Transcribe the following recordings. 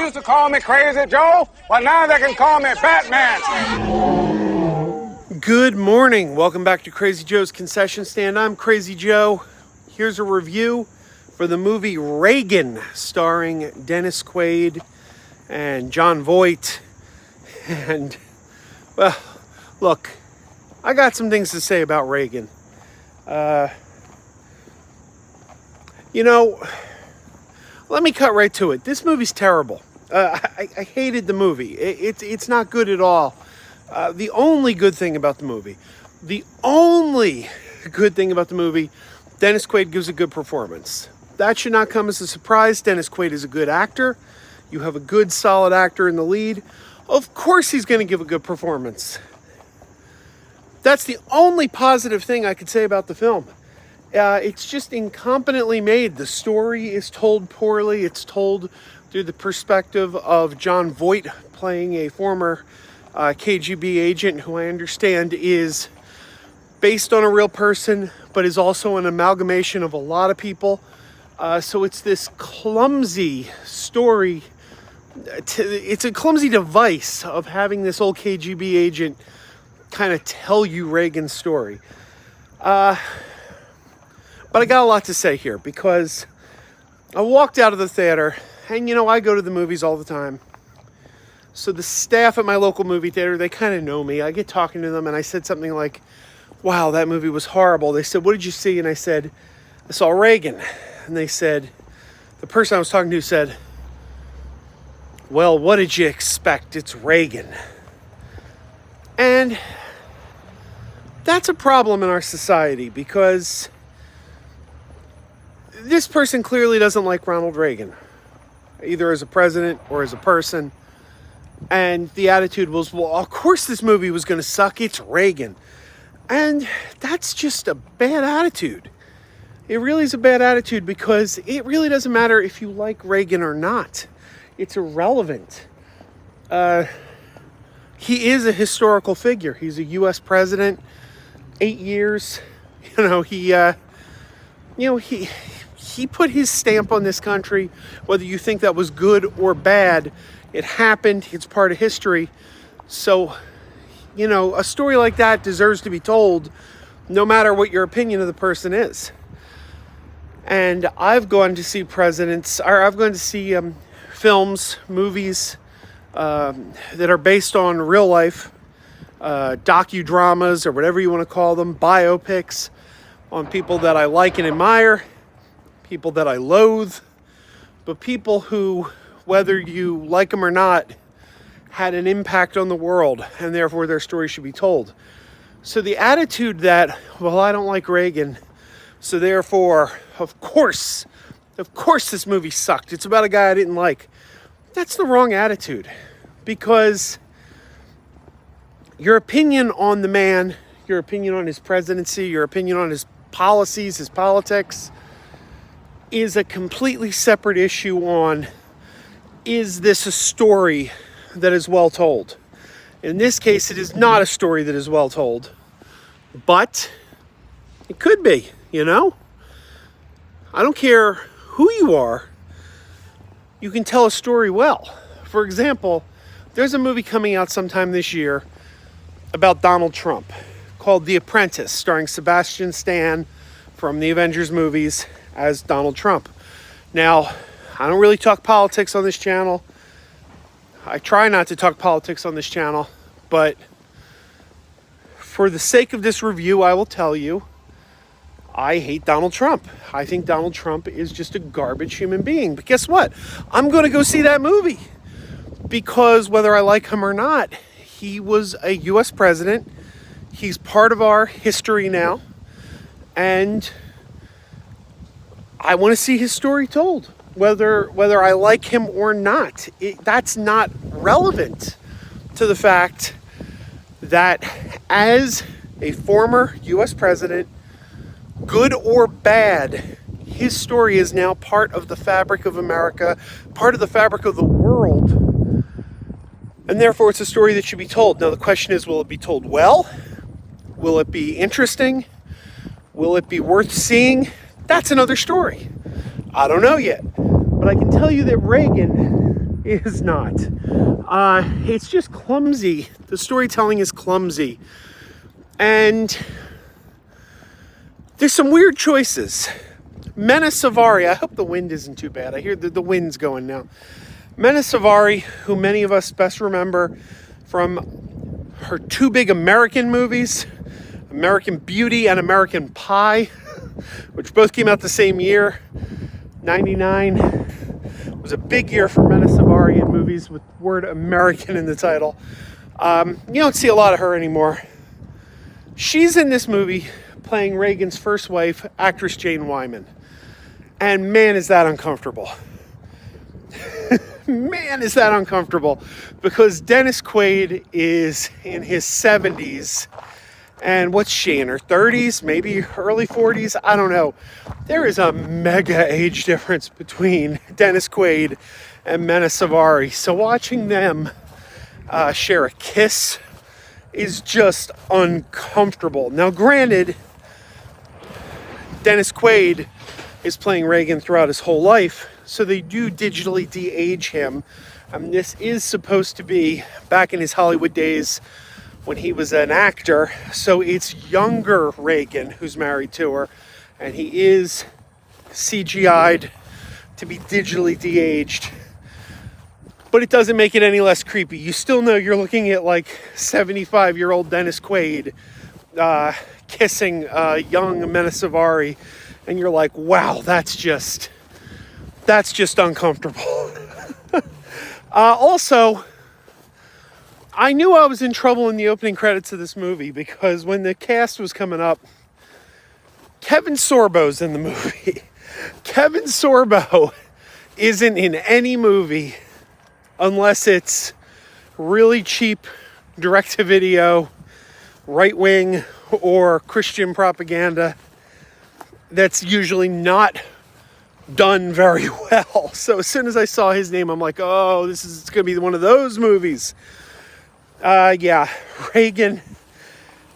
used to call me Crazy Joe, but now they can call me Batman. Good morning. Welcome back to Crazy Joe's Concession Stand. I'm Crazy Joe. Here's a review for the movie Reagan, starring Dennis Quaid and Jon Voight. And, well, look, I got some things to say about Reagan. Let me cut right to it. This movie's terrible. I hated the movie. It's not good at all. The only good thing about the movie, Dennis Quaid gives a good performance. That should not come as a surprise. Dennis Quaid is a good actor. You have a good, solid actor in the lead. Of course he's going to give a good performance. That's the only positive thing I could say about the film. It's just incompetently made. The story is told poorly. It's told through the perspective of Jon Voight playing a former KGB agent who I understand is based on a real person, but is also an amalgamation of a lot of people. So it's this clumsy story. It's a clumsy device of having this old KGB agent kind of tell you Reagan's story. But I got a lot to say here because I walked out of the theater, and I go to the movies all the time. So the staff at my local movie theater, they kind of know me. I get talking to them and I said something like, wow, that movie was horrible. They said, what did you see? And I said, I saw Reagan. And they said, the person I was talking to said, well, what did you expect? It's Reagan. And that's a problem in our society because this person clearly doesn't like Ronald Reagan, either as a president or as a person. And the attitude was, well, of course this movie was going to suck. It's Reagan. And that's just a bad attitude. It really is a bad attitude because it really doesn't matter if you like Reagan or not. It's irrelevant. He is a historical figure. He's a U.S. president, 8 years. He put his stamp on this country, whether you think that was good or bad. It happened. It's part of history. So, a story like that deserves to be told no matter what your opinion of the person is. And I've gone to see films, movies that are based on real life, docudramas or whatever you want to call them, biopics on people that I like and admire, people that I loathe, but people who, whether you like them or not, had an impact on the world, and therefore their story should be told. So the attitude that, well, I don't like Reagan, so therefore, of course this movie sucked. It's about a guy I didn't like. That's the wrong attitude, because your opinion on the man, your opinion on his presidency, your opinion on his policies, his politics, is a completely separate issue on, is this a story that is well told? In this case, it is not a story that is well told, but it could be, I don't care who you are, you can tell a story well. For example, there's a movie coming out sometime this year about Donald Trump called The Apprentice, starring Sebastian Stan from the Avengers movies as Donald Trump. Now, I don't really talk politics on this channel. I try not to talk politics on this channel, but for the sake of this review, I will tell you, I hate Donald Trump. I think Donald Trump is just a garbage human being. But guess what? I'm going to go see that movie because whether I like him or not, he was a U.S. president. He's part of our history now. And I want to see his story told. Whether I like him or not, that's not relevant to the fact that as a former U.S. president, good or bad, his story is now part of the fabric of America, part of the fabric of the world, and therefore it's a story that should be told. Now the question is, will it be told well? Will it be interesting? Will it be worth seeing? That's another story. I don't know yet. But I can tell you that Reagan is not. It's just clumsy. The storytelling is clumsy. And there's some weird choices. Mena Savari, I hope the wind isn't too bad. I hear the wind's going now. Mena Savari, who many of us best remember from her two big American movies, American Beauty and American Pie, which both came out the same year, 99. It was a big year for Mena Savari in movies with the word American in the title. You don't see a lot of her anymore. She's in this movie playing Reagan's first wife, actress Jane Wyman. And man, is that uncomfortable. Man, is that uncomfortable. Because Dennis Quaid is in his 70s. And what's she, in her 30s? Maybe early 40s? I don't know. There is a mega age difference between Dennis Quaid and Mena Savari. So watching them share a kiss is just uncomfortable. Now, granted, Dennis Quaid is playing Reagan throughout his whole life, so they do digitally de-age him. This is supposed to be back in his Hollywood days when he was an actor, so it's younger Reagan who's married to her, and he is CGI'd to be digitally de-aged. But it doesn't make it any less creepy. You still know you're looking at like 75-year-old Dennis Quaid kissing young Mena Savari, and you're like, wow, that's just uncomfortable. Also, I knew I was in trouble in the opening credits of this movie because when the cast was coming up, Kevin Sorbo's in the movie. Kevin Sorbo isn't in any movie unless it's really cheap direct-to-video, right-wing, or Christian propaganda that's usually not done very well. So as soon as I saw his name, I'm like, oh, it's going to be one of those movies. Yeah, Reagan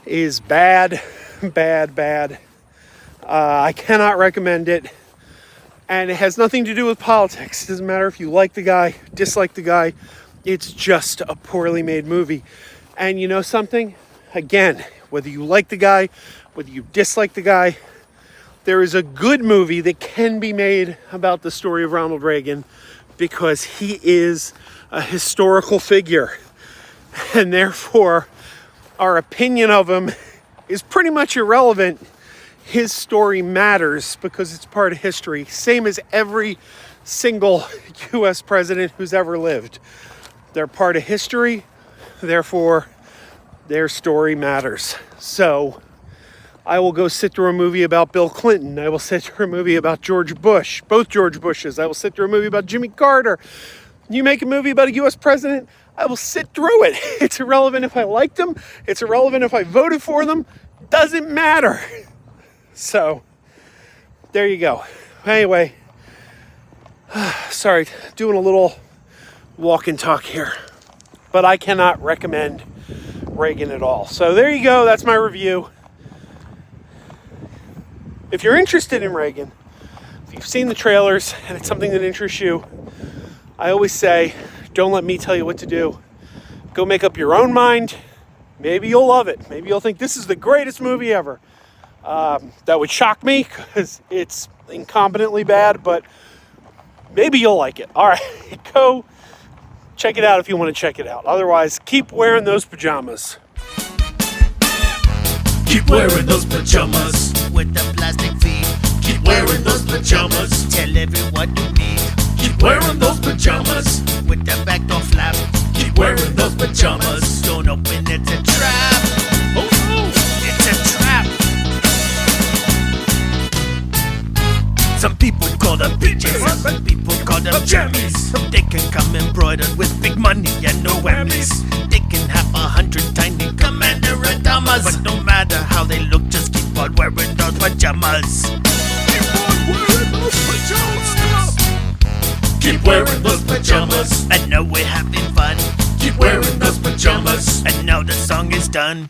is bad. I cannot recommend it. And it has nothing to do with politics. It doesn't matter if you like the guy, dislike the guy. It's just a poorly made movie. And you know something? Again, whether you like the guy, whether you dislike the guy, there is a good movie that can be made about the story of Ronald Reagan because he is a historical figure. And therefore, our opinion of him is pretty much irrelevant. His story matters because it's part of history. Same as every single U.S. president who's ever lived. They're part of history. Therefore, their story matters. So, I will go sit through a movie about Bill Clinton. I will sit through a movie about George Bush. Both George Bushes. I will sit through a movie about Jimmy Carter. You make a movie about a U.S. president, I will sit through it. It's irrelevant if I liked them. It's irrelevant if I voted for them. Doesn't matter. So, there you go. Anyway, sorry, doing a little walk and talk here. But I cannot recommend Reagan at all. So there you go. That's my review. If you're interested in Reagan, if you've seen the trailers and it's something that interests you, I always say, don't let me tell you what to do. Go make up your own mind. Maybe you'll love it. Maybe you'll think this is the greatest movie ever. That would shock me because it's incompetently bad, but maybe you'll like it. All right, go check it out if you want to check it out. Otherwise, keep wearing those pajamas. Keep wearing those pajamas with the plastic feet. Keep wearing those pajamas. Tell everyone you meet. Keep wearing those pajamas with the back door flap. Keep wearing those pajamas. Don't open, it's a trap. Oh no, it's a trap. Some people call them PJs, some people call them jammies. They can come embroidered with big money and no whammies. They can have 100 tiny commander Adamas, but no matter how they look, just keep on wearing those pajamas. Keep on wearing those pajamas. Keep wearing those pajamas. And now we're having fun. Keep wearing those pajamas. And now the song is done.